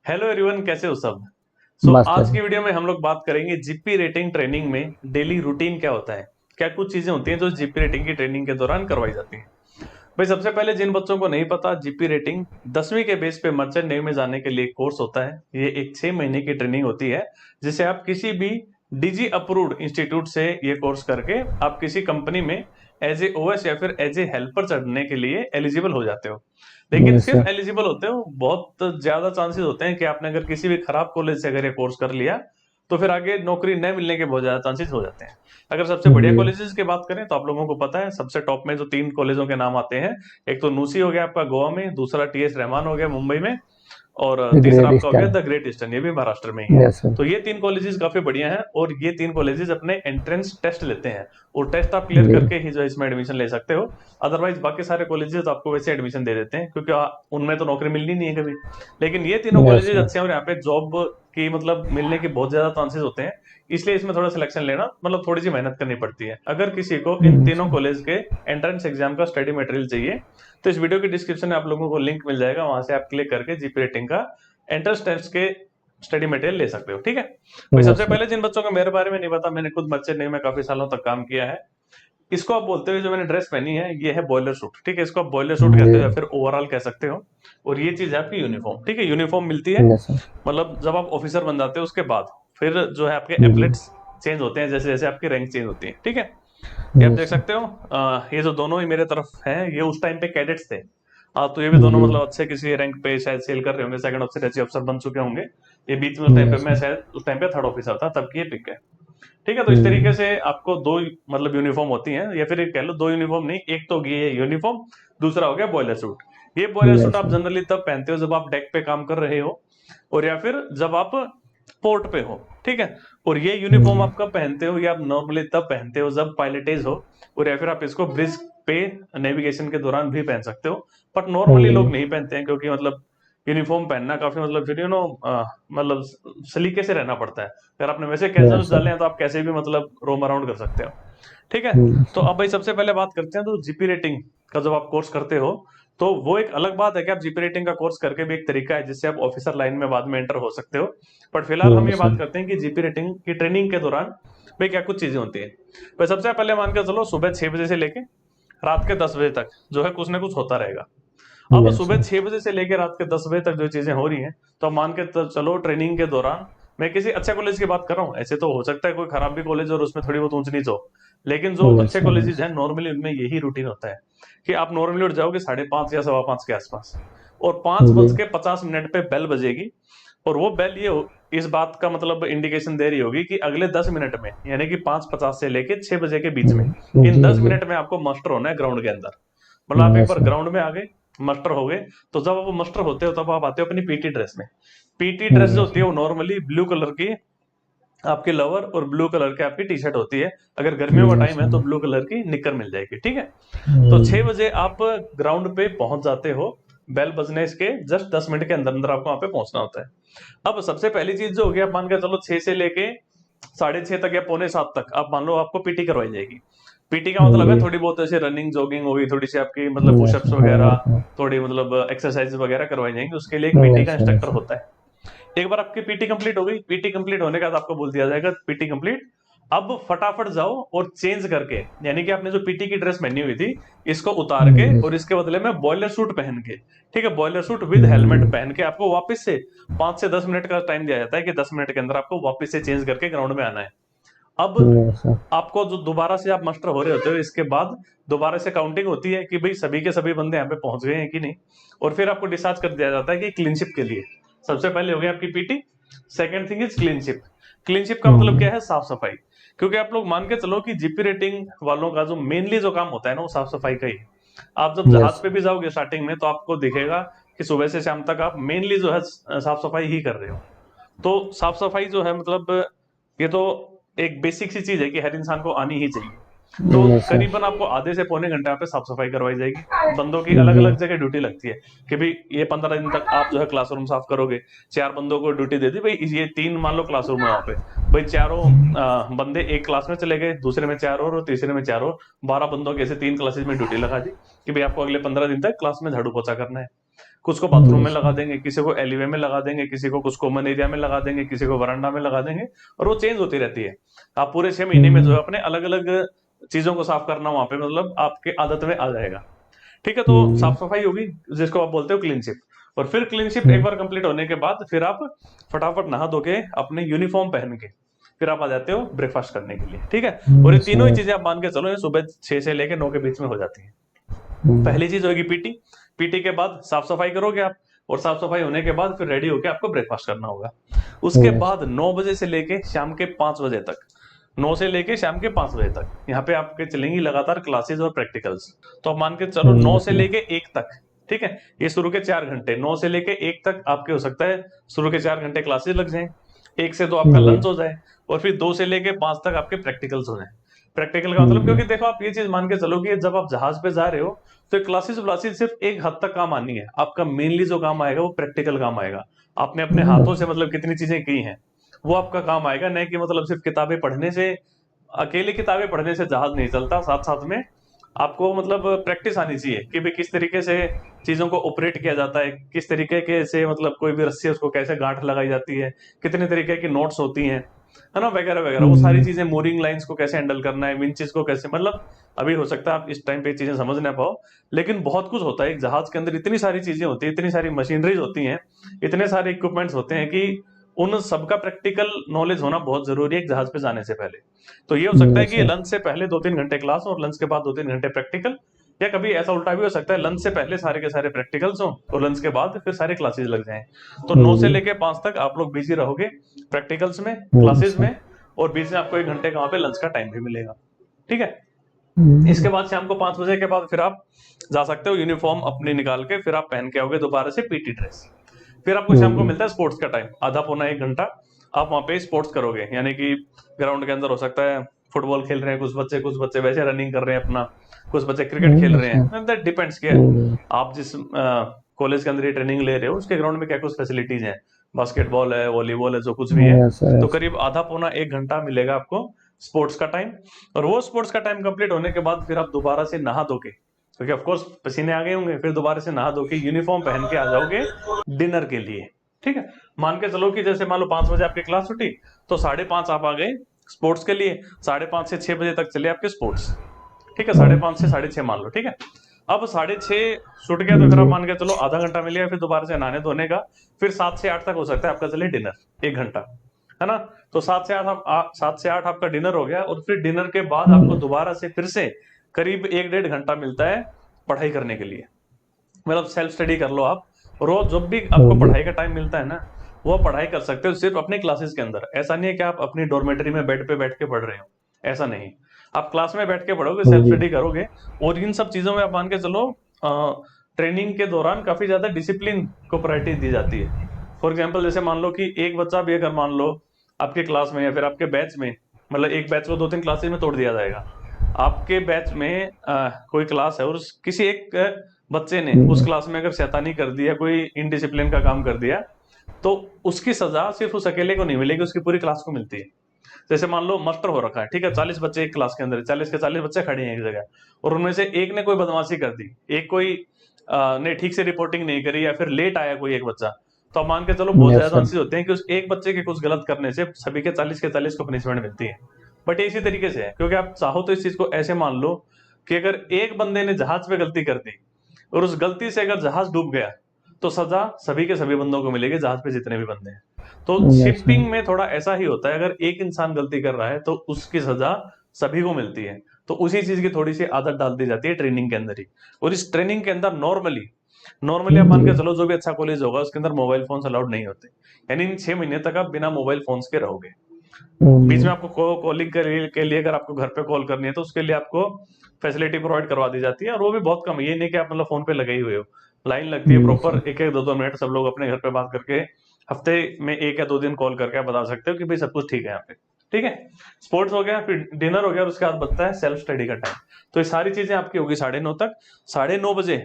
Hello everyone, कैसे हो सब। मस्त है आज सर। की वीडियो में हम लोग बात करेंगे जीपी रेटिंग ट्रेनिंग में डेली रूटीन क्या होता है। क्या कुछ चीजें होती हैं जो जीपी रेटिंग की ट्रेनिंग के दौरान करवाई जाती हैं। भाई सबसे पहले जिन बच्चों को नहीं पता, जीपी रेटिंग 10वीं के बेस पे मर्चेंट नेवी में जाने के लिए एक कोर्स होता है। ये एक 6 महीने की ट्रेनिंग होती है, जिसे आप किसी भी डीजी अप्रूव्ड इंस्टीट्यूट से ये कोर्स करके आप किसी कंपनी में एज ए ओएस या फिर एज ए हेल्पर चढ़ने के लिए एलिजिबल हो जाते हो। लेकिन यस सिर्फ सर। एलिजिबल होते हो, बहुत ज्यादा चांसेस होते हैं कि आपने अगर किसी भी खराब कॉलेज से अगर ये कोर्स कर लिया तो फिर आगे नौकरी न मिलने के बहुत ज्यादा चांसेस हो जाते हैं। अगर सबसे बढ़िया जी। कॉलेजेस की बात करें तो आप लोगों को पता है सबसे टॉप में जो 3 कॉलेजों के नाम आते हैं। एक तो नूसी हो गया आपका गोवा में, दूसरा टीएस रहमान हो गया मुंबई में, और तीसरा ग्रेट आपका हो गया ईस्टर्न। द ग्रेट ईस्टर्न, ये भी महाराष्ट्र में ही है। Yes sir. तो ये 3 कॉलेजेस काफी बढ़िया हैं, और ये 3 कॉलेजेस अपने एंट्रेंस टेस्ट लेते हैं। और टेस्ट आप क्लियर जी। करके ही जो है इसमें एडमिशन ले सकते हो। अदरवाइज बाकी सारे कॉलेजेस आपको वैसे एडमिशन दे देते हैं, क्योंकि उनमें तो नौकरी मिलनी नहीं है कभी। लेकिन ये तीनों यस कॉलेजेस सर। अच्छे हैं और यहाँ पे जॉब की मतलब मिलने के बहुत ज्यादा चांसेस होते हैं। इसलिए इसमें थोड़ा सिलेक्शन लेना मतलब थोड़ी सी मेहनत करनी पड़ती है। अगर किसी को इन तीनों सर। कॉलेज के एंट्रेंस एग्जाम का स्टडी मटेरियल चाहिए तो इस वीडियो की डिस्क्रिप्शन में आप लोगों को लिंक मिल जाएगा, वहां से आप क्लिक करके जीपी रेटिंग का एंट्रेंस टेस्ट के स्टडी मटेरियल ले सकते हो। ठीक है भाई, यस सबसे सर। पहले जिन बच्चों को मेरे बारे में नहीं पता, मैंने खुद मर्चेंट नेवी में काफी सालों तक काम किया है। इसको आप बोलते हुए जो मैंने ड्रेस पहनी है ये है बॉयलर सूट। ठीक है, इसको आप बॉयलर सूट कहते जी। हो या फिर ओवरऑल कह सकते हो। और ये चीज है आपकी यूनिफॉर्म। ठीक है, यूनिफॉर्म मिलती है यस सर। मतलब जब आप ऑफिसर बन जाते हो उसके बाद फिर जो है आपके जी। एपलेट्स चेंज होते हैं, जैसे जैसे आपकी रैंक चेंज होती है। ठीक है, ये आप देख यस सर। सकते हो। ये जो दोनों ही मेरे तरफ हैं ये उस टाइम पे कैडेट्स थे। तो ये भी दोनों जी। मतलब अच्छे किसी रैंक पे शायद सेल कर रहे होंगे, सेकंड ऑफिसर अच्छे अफसर बन चुके होंगे। ये बीच में उस टाइम पे यस मैं सर। शायद उस टाइम पे थर्ड ऑफिसर था, तब की ये पिक है। ठीक है, तो इस तरीके से आपको दो मतलब यूनिफॉर्म होती हैं, या फिर कह लो दो यूनिफॉर्म नहीं, एक तो ये यूनिफॉर्म, दूसरा हो गया बॉयलर सूट। ये बॉयलर सूट यस आप सर। जनरली तब पहनते हो जब आप डेक पे काम कर रहे हो, और या फिर जब आप पोर्ट पे हो। ठीक है, और ये यूनिफॉर्म आप कब पहनते हो, ये आप नॉर्मली तब पहनते हो जब पायलटेज हो, और या फिर आप इसको ब्रिज पे नेविगेशन के दौरान भी पहन सकते हो। बट नॉर्मली लोग नहीं पहनते हैं, क्योंकि मतलब यूनिफॉर्म पहनना काफी मतलब फिर मतलब सलीके से रहना पड़ता है। अगर आपने वैसे कैजुअल्स यस सर। डाले हैं तो आप कैसे भी मतलब रोम अराउंड कर सकते हो। ठीक है, यस तो सर। अब भाई सबसे पहले बात करते हैं तो जीपी रेटिंग का जब आप कोर्स करते हो तो वो एक अलग बात है कि आप जीपी रेटिंग का कोर्स करके भी एक तरीका है जिससे आप ऑफिसर लाइन में बाद में एंटर हो सकते हो। बट फिलहाल हम ये यस बात सर। करते हैं कि जीपी रेटिंग की ट्रेनिंग के दौरान भाई क्या कुछ चीजें होती है। भाई सबसे पहले मान के चलो सुबह 6 बजे से लेके रात के 10 बजे तक जो है कुछ ना कुछ होता रहेगा। अब यस सुबह सर। 6 बजे से लेकर रात के 10 बजे तक जो चीजें हो रही हैं, तो अब मान के चलो ट्रेनिंग के दौरान मैं किसी अच्छे कॉलेज की बात कर रहा हूँ। ऐसे तो हो सकता है कोई खराब भी कॉलेज और उसमें थोड़ी बहुत ऊंच नीच हो, लेकिन जो यस अच्छे सर। कॉलेजेस हैं नॉर्मली उनमें यही रूटीन होता है कि आप नॉर्मली उठ जाओगे 5:30 या 5:15 के आसपास, और पांच जी। बज के 50 मिनट पे बेल बजेगी। और वो बेल इस बात का मतलब इंडिकेशन दे रही होगी कि अगले 10 मिनट में, यानी कि 5:50 से लेके 6 बजे के बीच में, इन जी। दस जी। मिनट में आपको मस्टर होना है ग्राउंड के अंदर। मतलब आप एक यस बार सर। ग्राउंड में आ गए, मस्टर हो गए, तो जब आप मस्टर होते हो तब आप आते हो अपनी पीटी ड्रेस में। पीटी ड्रेस जो यस होती है सर। वो नॉर्मली ब्लू कलर की आपकी लोअर और ब्लू कलर की आपकी टी शर्ट होती है। अगर गर्मियों का यस टाइम है तो सर। ब्लू कलर की निक्कर मिल जाएगी। ठीक है, तो 6 बजे आप ग्राउंड पे पहुंच जाते हो। बेल बजने के जस्ट 10 मिनट के अंदर अंदर आपको वहां पे पहुंचना होता है। अब सबसे पहली चीज जो होगी, आप मान के चलो 6 से लेके 6:30 तक या पौने 7 तक आप मान लो आपको पीटी करवाई जाएगी। पीटी का मतलब है जी। थोड़ी बहुत ऐसे रनिंग जॉगिंग होगी, थोड़ी सी आपकी मतलब यस पुशअप्स हाँ। वगैरह, थोड़ी मतलब एक्सरसाइज वगैरह करवाई जाएंगी। उसके लिए एक पीटी का यस सर। इंस्ट्रक्टर होता है। एक बार आपकी पीटी कंप्लीट हो गई, पीटी कंप्लीट होने के बाद आपको बोल दिया जाएगा पीटी कंप्लीट, अब फटाफट जाओ और चेंज करके, यानी कि आपने जो पीटी की ड्रेस पहनी हुई थी इसको उतार के और इसके बदले में बॉयलर सूट पहन के, ठीक है, बॉयलर सूट विद हेलमेट जी। पहन के आपको वापस से 5 से 10 मिनट का टाइम दिया जाता है कि 10 मिनट के अंदर आपको वापस से चेंज करके ग्राउंड में आना है। अब यस सर। आपको जो दोबारा से आप मस्टर हो रहे होते हो, इसके बाद दोबारा से काउंटिंग होती है कि भाई सभी के सभी बंदे यहाँ पे पहुंच गए हैं कि नहीं, और फिर आपको डिस्चार्ज कर दिया जाता है कि क्लीनशिप के लिए। सबसे पहले हो गई आपकी पीटी, सेकंड थिंग इज क्लीनशिप। क्लीनशिप का मतलब क्या है, साफ सफाई। क्योंकि आप लोग मान के चलो कि जीपी रेटिंग वालों का जो मेनली जो काम होता है ना वो साफ सफाई का ही है। आप जब जहाज यस। पे भी जाओगे स्टार्टिंग में तो आपको दिखेगा कि सुबह से शाम तक आप मेनली जो है साफ सफाई ही कर रहे हो। तो साफ सफाई जो है मतलब ये तो एक बेसिक सी चीज है कि हर इंसान को आनी ही चाहिए। तो यस सर। करीबन आपको आधे से पौने घंटे यहाँ पे साफ सफाई करवाई जाएगी। बंदों की अलग जी। अलग जगह ड्यूटी लगती है कि भाई ये 15 दिन तक आप जो है क्लासरूम साफ करोगे। 4 बंदों को ड्यूटी दे दी भाई, ये 3 मान लो क्लासरूम है वहां पे, भाई चारों बंदे एक क्लास में चले गए, दूसरे में 4 और तीसरे में 4 और 12 बंदों की ऐसे 3 क्लासेज में ड्यूटी लगा दी कि भाई आपको अगले 15 दिन तक क्लास में झाड़ू पोछा करना है। कुछ को बाथरूम में Yes, लगा देंगे, किसी को एलिवे में लगा देंगे, किसी को कुछ कॉमन एरिया में लगा देंगे, किसी को वरांडा में लगा देंगे, और वो चेंज होती रहती है। आप पूरे 6 महीने में जो है अपने अलग अलग चीजों को साफ करना वहां पे मतलब आपके आदत में आ जाएगा। ठीक है, तो साफ सफाई होगी, जिसको आप बोलते हो क्लीनशिप। और फिर क्लीनशिप एक बार कंप्लीट होने के बाद फिर आप फटाफट नहा धो के अपने यूनिफॉर्म पहन के फिर आप आ जाते हो ब्रेकफास्ट करने के लिए। ठीक है, और ये yes, तीनों ही yes. चीजें आप मान के चलो, ये सुबह 6 से लेके 9 के बीच में हो जाती है। पहली चीज होगी पीटी। पीटी के बाद साफ सफाई करोगे आप, और साफ सफाई होने के बाद फिर रेडी होके आपको ब्रेकफास्ट करना होगा। उसके Yes. बाद 9 बजे से लेके शाम के 5 बजे तक, 9 से लेके शाम के 5 बजे तक यहाँ पे आपके चलेंगी लगातार क्लासेस और प्रैक्टिकल्स। तो आप मान के चलो 9 से लेके 1 तक। ठीक है, ये शुरू के 4 घंटे, 9 से लेके 1 तक आपके हो सकता है शुरू के 4 घंटे क्लासेस लग जाए, 1 से 2 आपका लंच Yes. हो जाए, और फिर 2 से लेके 5 तक आपके प्रैक्टिकल्स हो जाए। प्रैक्टिकल का मतलब, क्योंकि देखो आप ये चीज मान के चलो कि जब आप जहाज पे जा रहे हो तो क्लासेस व्लासेस सिर्फ एक हद तक काम आनी है, आपका मेनली जो काम आएगा वो प्रैक्टिकल काम आएगा। आपने अपने हाथों से मतलब कितनी चीजें की हैं वो आपका काम आएगा, नहीं कि मतलब सिर्फ किताबें पढ़ने से। अकेले किताबें पढ़ने से जहाज नहीं चलता, साथ साथ में आपको मतलब प्रैक्टिस आनी चाहिए कि भाई किस तरीके से चीजों को ऑपरेट किया जाता है, किस तरीके के से मतलब कोई भी रस्सी है उसको कैसे गांठ लगाई जाती है, कितने तरीके की नोट्स होती हैं, है ना, वगैरह वगैरह। वो सारी चीजें, मोरिंग लाइंस को कैसे हैंडल करना है, विंचेस को कैसे, मतलब अभी हो सकता है आप इस टाइम पे चीजें समझ ना पाओ, लेकिन बहुत कुछ होता है एक जहाज के अंदर। इतनी सारी चीजें होती है, इतनी सारी मशीनरीज होती हैं, इतने सारे इक्विपमेंट्स होते हैं कि उन सबका प्रैक्टिकल नॉलेज होना बहुत जरूरी है एक जहाज पे जाने से पहले। तो ये हो सकता है Yes, कि sir. लंच से पहले 2-3 घंटे क्लास और लंच के बाद 2-3 घंटे प्रैक्टिकल, या कभी ऐसा उल्टा भी हो सकता है लंच से पहले सारे के सारे प्रैक्टिकल्स हो और लंच के बाद फिर सारे क्लासेस लग जाएं। तो 9 से लेके 5 तक आप लोग बिजी रहोगे प्रैक्टिकल्स में, Yes, क्लासेस sir. में, और बीच में आपको 1 घंटे का वहां पे लंच का टाइम भी मिलेगा। ठीक है, इसके Mm, बाद शाम को 5 बजे के बाद फिर आप जा सकते हो यूनिफॉर्म अपनी निकाल के, फिर आप पहन के आओगे दोबारा से पीटी ड्रेस। फिर आपको शाम को mm, मिलता है स्पोर्ट्स का टाइम, आधा पौना 1 घंटा आप वहां पे स्पोर्ट्स करोगे, यानी कि ग्राउंड के अंदर हो सकता है फुटबॉल खेल रहे हैं कुछ बच्चे वैसे रनिंग कर रहे हैं अपना, कुछ बच्चे क्रिकेट खेल रहे Yes, sir. हैं, दैट डिपेंड्स कि Mm, आप जिस कॉलेज के अंदर ये ट्रेनिंग ले रहे हो उसके ग्राउंड में क्या कुछ फैसिलिटीज हैं, बास्केटबॉल है, वॉलीबॉल है, जो कुछ भी है। Yes, तो yes. करीब आधा पौना 1 घंटा मिलेगा आपको स्पोर्ट्स का टाइम। और वो स्पोर्ट्स का टाइम कंप्लीट होने के बाद फिर आप दोबारा से नहा धो के, क्योंकि ऑफकोर्स पसीने आ गए होंगे, फिर दोबारा से नहा धो के यूनिफॉर्म पहन के आ जाओगे डिनर के लिए। ठीक है, मान के चलो कि जैसे मान लो 5 बजे आपकी क्लास छुटी, तो 5:30 आप आ गए स्पोर्ट्स के लिए, 5:30 से 6 बजे तक चले आपके स्पोर्ट्स। ठीक है, 5:30 से 6:30 मान लो। ठीक है, अब 6:30 छूट गया तो फिर आप जी. मान के चलो आधा घंटा मिल गया फिर दोबारा से नहाने धोने का। फिर 7 से 8 तक हो सकता है आपका चले डिनर, 1 घंटा, है ना। तो 7 से 8 आपका डिनर हो गया, और फिर डिनर के बाद आपको Mm, दोबारा से फिर से करीब 1-1.5 घंटा मिलता है पढ़ाई करने के लिए। मतलब सेल्फ स्टडी कर लो आप। रोज जब भी आपको जी. पढ़ाई का टाइम मिलता है ना, वो आप पढ़ाई कर सकते हो सिर्फ अपनी क्लासेस के अंदर। ऐसा नहीं है कि आप अपनी डॉर्मेटरी में बेड पे बैठ के पढ़ रहे हो, ऐसा नहीं। आप क्लास में बैठ के पढ़ोगे, सेल्फ जी. स्टडी करोगे। और इन सब चीजों में आप मान के चलो ट्रेनिंग के दौरान काफी ज्यादा डिसिप्लिन को प्रायोरिटी दी जाती है। फॉर एग्जाम्पल जैसे मान लो कि एक बच्चा भी अगर मान लो आपके क्लास में या फिर आपके बैच में, मतलब एक बैच को 2-3 क्लासेस में तोड़ दिया जाएगा। आपके बैच में कोई क्लास है और किसी एक बच्चे ने उस Mm, क्लास में अगर शैतानी कर दिया, कोई इनडिसिप्लिन का काम कर दिया, तो उसकी सजा सिर्फ उस अकेले को नहीं मिलेगी, उसकी पूरी क्लास को मिलती है। जैसे मान लो मस्टर हो रखा है, ठीक है, 40 बच्चे एक क्लास के अंदर, 40 के 40 बच्चे खड़े हैं एक जगह, और उनमें से एक ने कोई बदमाशी कर दी, एक कोई ने ठीक से रिपोर्टिंग नहीं करी, या फिर लेट आया कोई एक बच्चा, तो आप मान के चलो बहुत yes, ज्यादा sir. चांसेस होते हैं कि उस एक बच्चे के कुछ गलत करने से सभी के 40 को पनिशमेंट मिलती है। बट ये इसी तरीके से है, क्योंकि आप चाहो तो इस चीज को ऐसे मान लो कि अगर एक बंदे ने जहाज पे गलती कर दी और उस गलती से अगर जहाज डूब गया, तो सजा सभी के सभी बंदों को मिलेगी, जहाज पे जितने भी बंदे हैं। तो Yes, sir. शिपिंग में थोड़ा ऐसा ही होता है, अगर एक इंसान गलती कर रहा है तो उसकी सजा सभी को मिलती है। तो उसी चीज की थोड़ी सी आदत डाल दी जाती है ट्रेनिंग के अंदर ही। और इस ट्रेनिंग के अंदर नॉर्मली नॉर्मली आप मान के जी. चलो जो भी अच्छा कॉलेज होगा उसके अंदर मोबाइल फोन्स अलाउड नहीं होते, यानी इन 6 महीने तक आप बिना मोबाइल फोन्स के रहोगे। बीच में Mm, आपको कॉलिंग के लिए अगर आपको घर पे कॉल करनी है तो उसके लिए आपको फैसिलिटी प्रोवाइड करवा दी जाती है, और वो भी बहुत कम है, ये नहीं कि आप मतलब फोन पे लगे ही हुए हो। लाइन लगती है yes, प्रॉपर, sir. 1-1 2-2 मिनट सब लोग अपने घर पे बात करके, हफ्ते में 1 या 2 दिन कॉल करके आप बता सकते हो कि भाई सब कुछ ठीक है यहाँ पे। ठीक है, स्पोर्ट्स हो गया, फिर डिनर हो गया, और उसके बाद बनता है सेल्फ स्टडी का टाइम। तो ये सारी चीजें आपकी होगी 9:30 तक। 9:30 बजे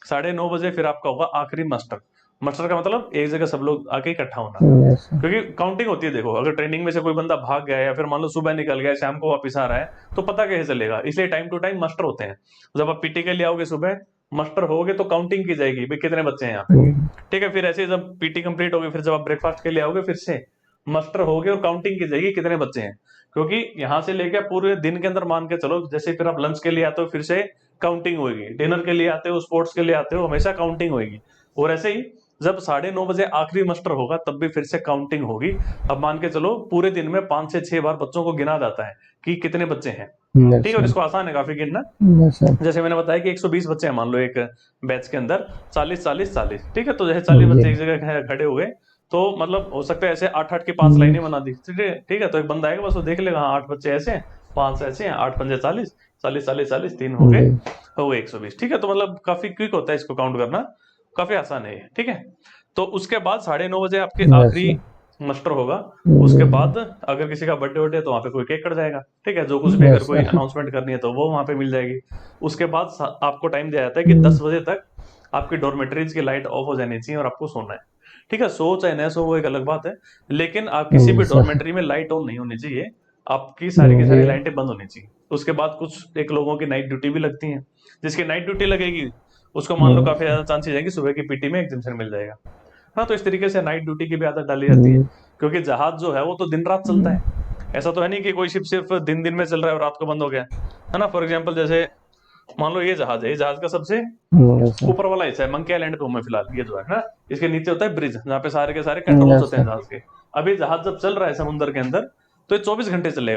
9:30 बजे फिर आपका होगा आखिरी मस्टर। मस्टर का मतलब एक जगह सब लोग आके इकट्ठा होना, Yes, sir. क्योंकि काउंटिंग होती है। देखो अगर ट्रेनिंग में से कोई बंदा भाग गया है या फिर मान लो सुबह निकल गया शाम को वापस आ रहा है, तो पता कैसे चलेगा, इसलिए टाइम टू टाइम मस्टर होते हैं। जब आप पीटी के लिए आओगे सुबह, मस्टर हो गए तो काउंटिंग की जाएगी भाई कितने बच्चे हैं यहाँ पे। ठीक है, फिर ऐसे ही जब पीटी कंप्लीट हो गई, फिर जब आप ब्रेकफास्ट के लिए आओगे फिर से मस्टर हो गए और काउंटिंग की जाएगी कितने बच्चे हैं। क्योंकि यहाँ से लेके पूरे दिन के अंदर मान के चलो, जैसे फिर आप लंच के लिए आते हो फिर से काउंटिंग होगी, डिनर के लिए आते हो, स्पोर्ट्स के लिए आते हो, हमेशा काउंटिंग होगी। और ऐसे ही जब 9:30 बजे आखिरी मस्टर होगा तब भी फिर से काउंटिंग होगी। अब मान के चलो पूरे दिन में 5 से 6 बार बच्चों को गिना जाता है कि कितने बच्चे हैं। ठीक है, और इसको आसान है काफी गिनना। जैसे मैंने बताया कि 120 बच्चे हैं मान लो एक बैच के अंदर, 40 40 40। ठीक है, तो जैसे 40 बच्चे एक जगह खड़े हुए तो मतलब हो सकता है ऐसे 8 8 की 5 लाइनें बना दी। ठीक है, तो एक बंदा आएगा बस वो देख लेगा, हाँ 8 बच्चे ऐसे हैं, 5 ऐसे हैं, 8 पंजे 40, 40 40 40, 3 हो गए 120। ठीक है, तो मतलब काफी क्विक होता है इसको काउंट करना, काफी आसान है ये। ठीक है, तो उसके बाद 9:30 बजे आपके आखिरी मस्टर होगा। उसके बाद अगर किसी का बर्थडे वर्डे है तो वहां पे कोई केक कट जाएगा। ठीक है, जो कुछ भी अगर कोई अनाउंसमेंट करनी है तो वो वहां पे मिल जाएगी। उसके बाद आपको टाइम दिया जाता है कि 10 बजे तक आपकी डॉर्मेटरीज की लाइट ऑफ हो जानी चाहिए और आपको सोना है। ठीक है, सो चाहे न सो वो एक अलग बात है, लेकिन आप किसी भी डॉर्मेटरी में लाइट ऑन नहीं होनी चाहिए, आपकी सारी की सारी लाइटें बंद होनी चाहिए। उसके बाद कुछ एक लोगों की नाइट ड्यूटी भी लगती है, जिसकी नाइट ड्यूटी लगेगी उसको मान लो काफी ज्यादा चांसेस है कि सुबह की पीटी में एग्जामेशन मिल जाएगा। हाँ, तो इस तरीके से नाइट ड्यूटी की भी आदत डाली जाती है, क्योंकि जहाज जो है वो तो दिन रात चलता है। ऐसा तो है नहीं कि कोई शिप सिर्फ दिन दिन में चल रहा है और रात को बंद हो गया, है ना। फॉर एग्जाम्पल जैसे मान लो ये जहाज है, ये जहाज का सबसे ऊपर वाला हिस्सा है, मंकी आइलैंड पे हूं मैं फिलहाल, ये जो है ना, इसके नीचे होता है ब्रिज जहाँ पे सारे के सारे कंट्रोल्स होते हैं जहाज के। अब ये जहाज जब चल रहा है समुद्र के अंदर तो ये 24 घंटे चलेगा।